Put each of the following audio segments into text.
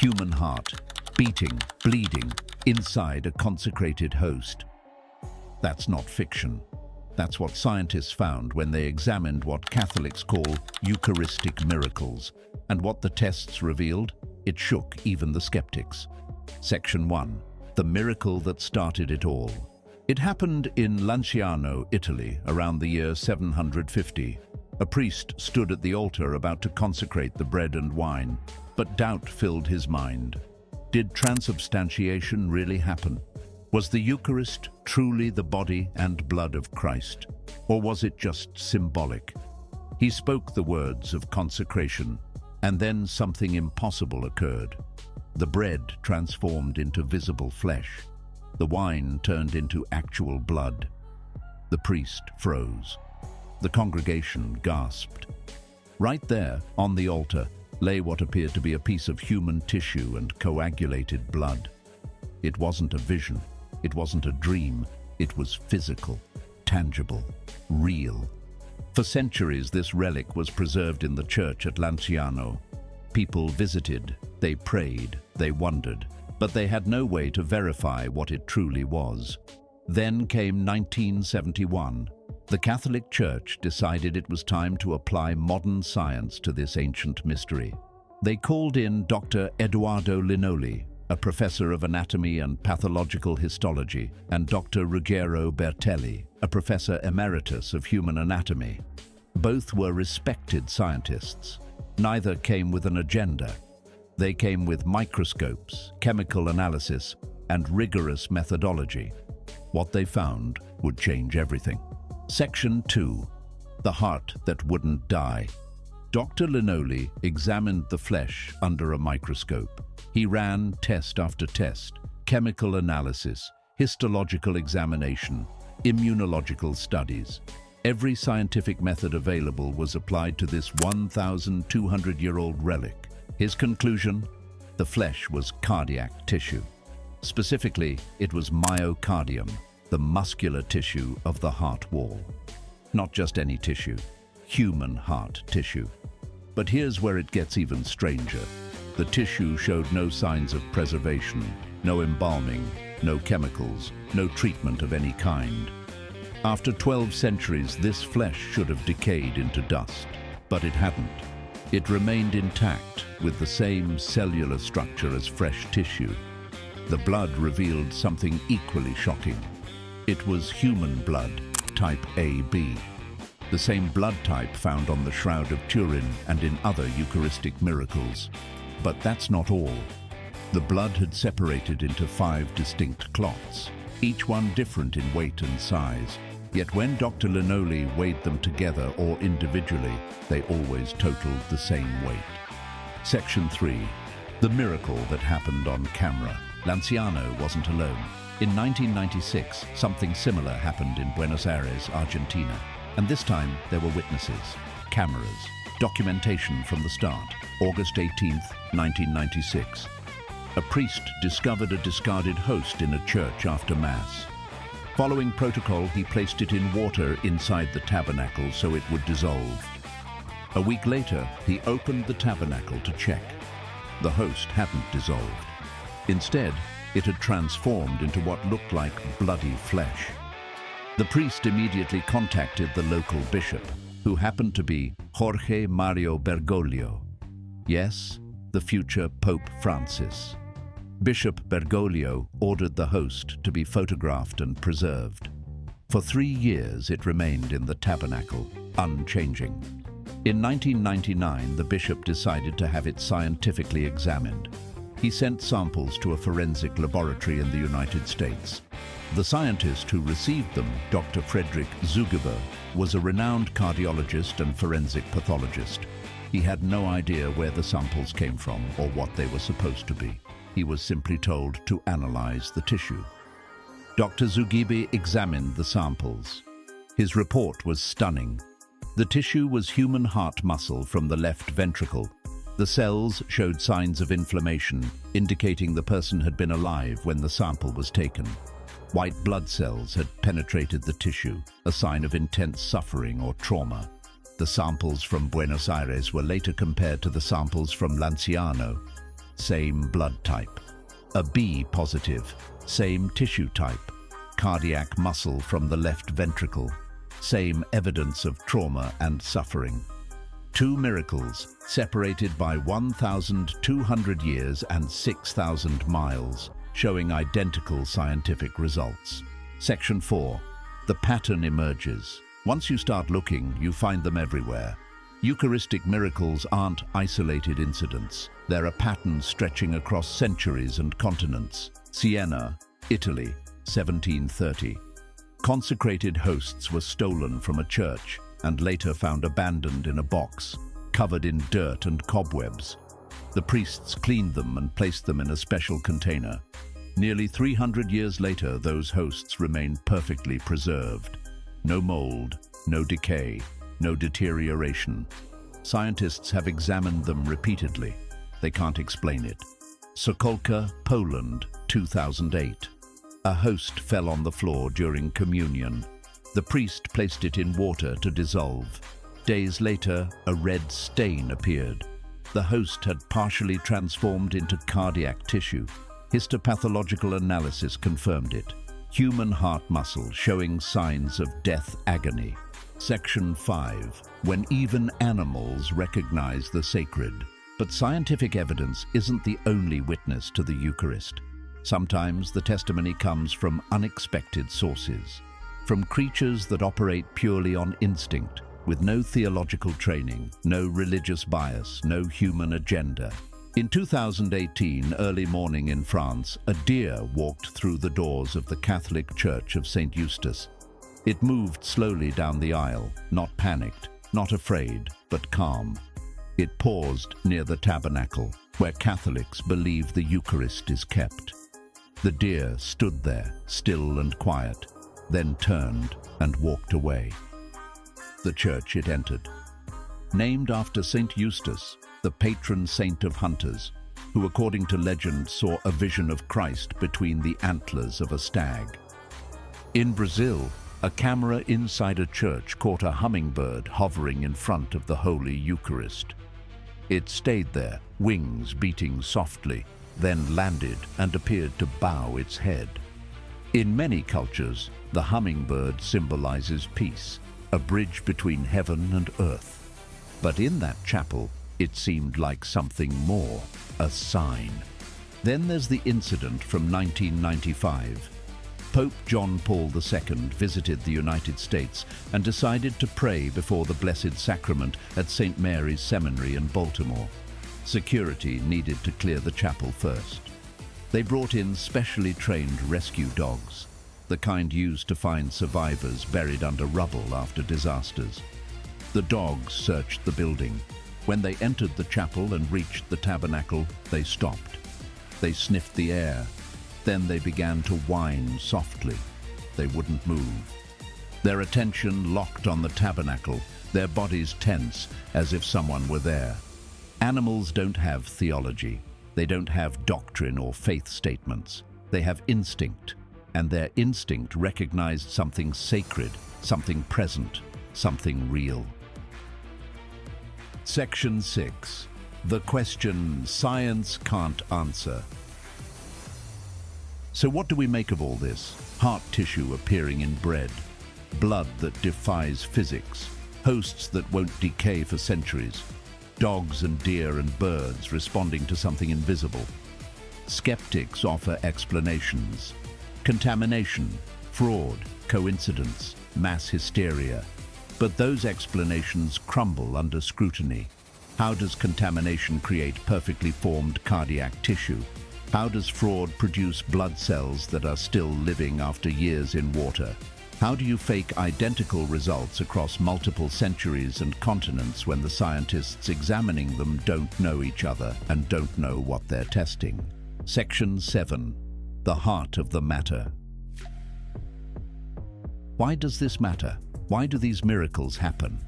human heart, beating, bleeding, inside a consecrated host. That's not fiction. That's what scientists found when they examined what Catholics call Eucharistic miracles. And what the tests revealed? It shook even the skeptics. Section 1. The miracle that started it all. It happened in Lanciano, Italy, around the year 750. A priest stood at the altar about to consecrate the bread and wine, but doubt filled his mind. Did transubstantiation really happen? Was the Eucharist truly the body and blood of Christ, or was it just symbolic? He spoke the words of consecration, and then something impossible occurred. The bread transformed into visible flesh. The wine turned into actual blood. The priest froze. The congregation gasped. Right there, on the altar, lay what appeared to be a piece of human tissue and coagulated blood. It wasn't a vision. It wasn't a dream. It was physical, tangible, real. For centuries, this relic was preserved in the church at Lanciano. People visited, they prayed, they wondered, but they had no way to verify what it truly was. Then came 1971. The Catholic Church decided it was time to apply modern science to this ancient mystery. They called in Dr. Eduardo Linoli, a professor of anatomy and pathological histology, and Dr. Ruggero Bertelli, a professor emeritus of human anatomy. Both were respected scientists. Neither came with an agenda. They came with microscopes, chemical analysis, and rigorous methodology. What they found would change everything. Section 2. The heart that wouldn't die. Dr. Linoli examined the flesh under a microscope. He ran test after test, chemical analysis, histological examination, immunological studies. Every scientific method available was applied to this 1,200-year-old relic. His conclusion? The flesh was cardiac tissue. Specifically, it was myocardium, the muscular tissue of the heart wall. Not just any tissue, human heart tissue. But here's where it gets even stranger. The tissue showed no signs of preservation, no embalming, no chemicals, no treatment of any kind. After 12 centuries, this flesh should have decayed into dust, but it hadn't. It remained intact, with the same cellular structure as fresh tissue. The blood revealed something equally shocking. It was human blood, type AB, the same blood type found on the Shroud of Turin and in other Eucharistic miracles. But that's not all. The blood had separated into 5 distinct clots, each one different in weight and size. Yet when Dr. Linoli weighed them together or individually, they always totaled the same weight. Section 3. The miracle that happened on camera. Lanciano wasn't alone. In 1996, something similar happened in Buenos Aires, Argentina. And this time, there were witnesses, cameras, documentation from the start. August 18th, 1996. A priest discovered a discarded host in a church after Mass. Following protocol, he placed it in water inside the tabernacle so it would dissolve. A week later, he opened the tabernacle to check. The host hadn't dissolved. Instead, it had transformed into what looked like bloody flesh. The priest immediately contacted the local bishop, who happened to be Jorge Mario Bergoglio. Yes, the future Pope Francis. Bishop Bergoglio ordered the host to be photographed and preserved. For 3 years it remained in the tabernacle, unchanging. In 1999, the bishop decided to have it scientifically examined. He sent samples to a forensic laboratory in the United States. The scientist who received them, Dr. Frederick Zugiber, was a renowned cardiologist and forensic pathologist. He had no idea where the samples came from or what they were supposed to be. He was simply told to analyze the tissue. Dr. Zugibe examined the samples. His report was stunning. The tissue was human heart muscle from the left ventricle. The cells showed signs of inflammation, indicating the person had been alive when the sample was taken. White blood cells had penetrated the tissue, a sign of intense suffering or trauma. The samples from Buenos Aires were later compared to the samples from Lanciano. same blood type. A B positive, same tissue type. Cardiac muscle from the left ventricle, same evidence of trauma and suffering. Two miracles, separated by 1,200 years and 6,000 miles, showing identical scientific results. Section 4. The pattern emerges. Once you start looking, you find them everywhere. Eucharistic miracles aren't isolated incidents. They're a pattern stretching across centuries and continents. Siena, Italy, 1730. Consecrated hosts were stolen from a church and later found abandoned in a box, covered in dirt and cobwebs. The priests cleaned them and placed them in a special container. Nearly 300 years later, those hosts remain perfectly preserved. No mold, no decay, no deterioration. Scientists have examined them repeatedly. They can't explain it. Sokolka, Poland, 2008. A host fell on the floor during communion. The priest placed it in water to dissolve. Days later, a red stain appeared. The host had partially transformed into cardiac tissue. Histopathological analysis confirmed it. Human heart muscle showing signs of death agony. Section 5. When even animals recognize the sacred. But scientific evidence isn't the only witness to the Eucharist. Sometimes the testimony comes from unexpected sources. From creatures that operate purely on instinct, with no theological training, no religious bias, no human agenda. In 2018, early morning in France, a deer walked through the doors of the Catholic Church of St. Eustace. It moved slowly down the aisle, not panicked, not afraid, but calm. It paused near the tabernacle, where Catholics believe the Eucharist is kept. The deer stood there, still and quiet, then turned and walked away. The church it entered. Named after St. Eustace, the patron saint of hunters, who according to legend saw a vision of Christ between the antlers of a stag. In Brazil, a camera inside a church caught a hummingbird hovering in front of the Holy Eucharist. It stayed there, wings beating softly, then landed and appeared to bow its head. In many cultures, the hummingbird symbolizes peace, a bridge between heaven and earth. But in that chapel, it seemed like something more, a sign. Then there's the incident from 1995. Pope John Paul II visited the United States and decided to pray before the Blessed Sacrament at St. Mary's Seminary in Baltimore. Security needed to clear the chapel first. They brought in specially trained rescue dogs, the kind used to find survivors buried under rubble after disasters. The dogs searched the building. When they entered the chapel and reached the tabernacle, they stopped. They sniffed the air. Then they began to whine softly. They wouldn't move. Their attention locked on the tabernacle, their bodies tense, as if someone were there. Animals don't have theology. They don't have doctrine or faith statements. They have instinct, and their instinct recognized something sacred, something present, something real. Section 6. The question science can't answer. So what do we make of all this? Heart tissue appearing in bread, blood that defies physics, hosts that won't decay for centuries, dogs and deer and birds responding to something invisible. Skeptics offer explanations. Contamination, fraud, coincidence, mass hysteria. But those explanations crumble under scrutiny. How does contamination create perfectly formed cardiac tissue? How does fraud produce blood cells that are still living after years in water? How do you fake identical results across multiple centuries and continents when the scientists examining them don't know each other and don't know what they're testing? Section 7. The heart of the matter. Why does this matter? Why do these miracles happen?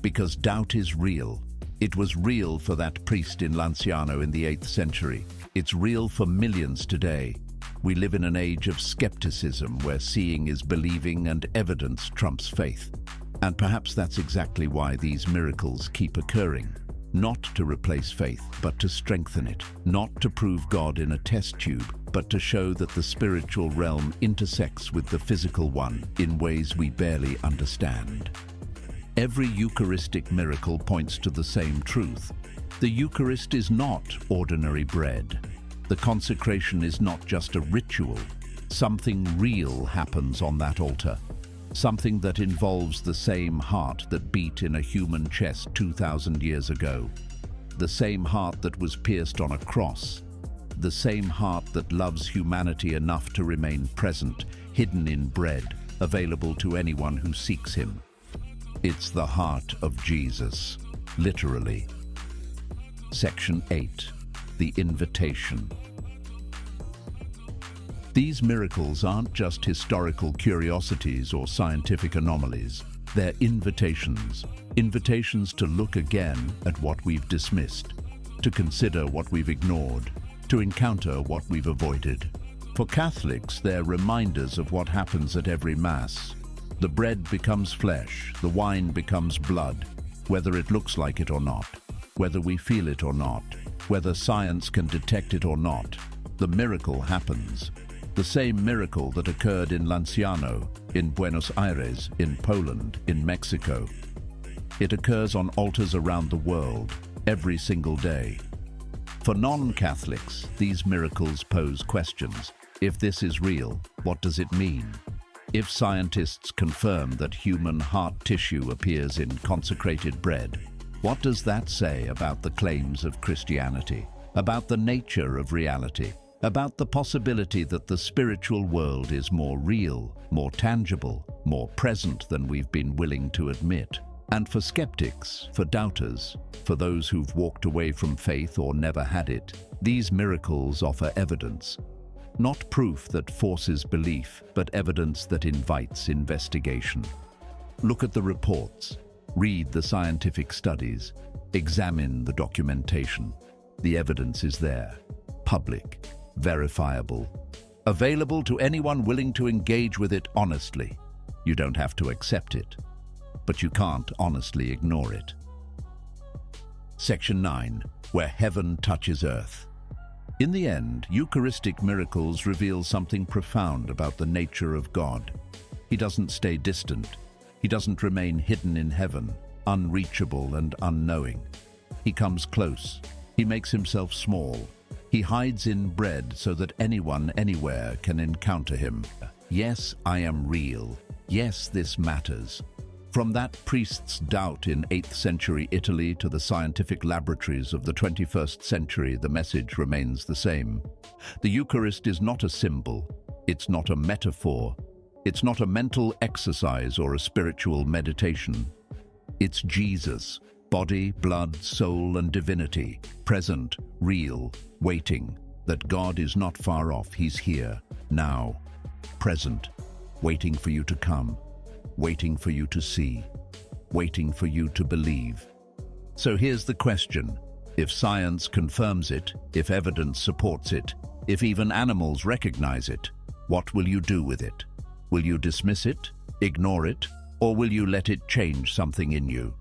Because doubt is real. It was real for that priest in Lanciano in the 8th century. It's real for millions today. We live in an age of skepticism where seeing is believing and evidence trumps faith. And perhaps that's exactly why these miracles keep occurring. Not to replace faith, but to strengthen it. Not to prove God in a test tube, but to show that the spiritual realm intersects with the physical one in ways we barely understand. Every Eucharistic miracle points to the same truth. The Eucharist is not ordinary bread. The consecration is not just a ritual. Something real happens on that altar. Something that involves the same heart that beat in a human chest 2,000 years ago. The same heart that was pierced on a cross. The same heart that loves humanity enough to remain present, hidden in bread, available to anyone who seeks him. It's the heart of Jesus, literally. Section 8. The Invitation. These miracles aren't just historical curiosities or scientific anomalies. They're invitations. Invitations to look again at what we've dismissed, to consider what we've ignored, to encounter what we've avoided. For Catholics, they're reminders of what happens at every Mass. The bread becomes flesh, the wine becomes blood, whether it looks like it or not, whether we feel it or not, whether science can detect it or not. The miracle happens. The same miracle that occurred in Lanciano, in Buenos Aires, in Poland, in Mexico. It occurs on altars around the world, every single day. For non-Catholics, these miracles pose questions. If this is real, what does it mean? If scientists confirm that human heart tissue appears in consecrated bread, what does that say about the claims of Christianity, about the nature of reality, about the possibility that the spiritual world is more real, more tangible, more present than we've been willing to admit? And for skeptics, for doubters, for those who've walked away from faith or never had it, these miracles offer evidence. Not proof that forces belief, but evidence that invites investigation. Look at the reports, read the scientific studies, examine the documentation. The evidence is there, public, verifiable, available to anyone willing to engage with it honestly. You don't have to accept it, but you can't honestly ignore it. Section 9, where heaven touches earth. In the end, Eucharistic miracles reveal something profound about the nature of God. He doesn't stay distant. He doesn't remain hidden in heaven, unreachable and unknowing. He comes close. He makes himself small. He hides in bread so that anyone, anywhere can encounter him. Yes, I am real. Yes, this matters. From that priest's doubt in 8th century Italy to the scientific laboratories of the 21st century, the message remains the same. The Eucharist is not a symbol. It's not a metaphor. It's not a mental exercise or a spiritual meditation. It's Jesus, body, blood, soul, and divinity, present, real, waiting, that God is not far off. He's here, now, present, waiting for you to come. Waiting for you to see, waiting for you to believe. So here's the question. If science confirms it, if evidence supports it, if even animals recognize it, what will you do with it? Will you dismiss it, ignore it, or will you let it change something in you?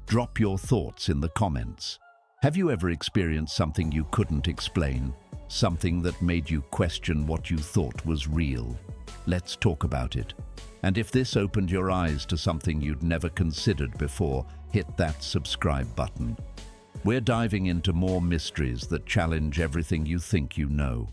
Drop your thoughts in the comments. Have you ever experienced something you couldn't explain? Something that made you question what you thought was real? Let's talk about it. And if this opened your eyes to something you'd never considered before, hit that subscribe button. We're diving into more mysteries that challenge everything you think you know.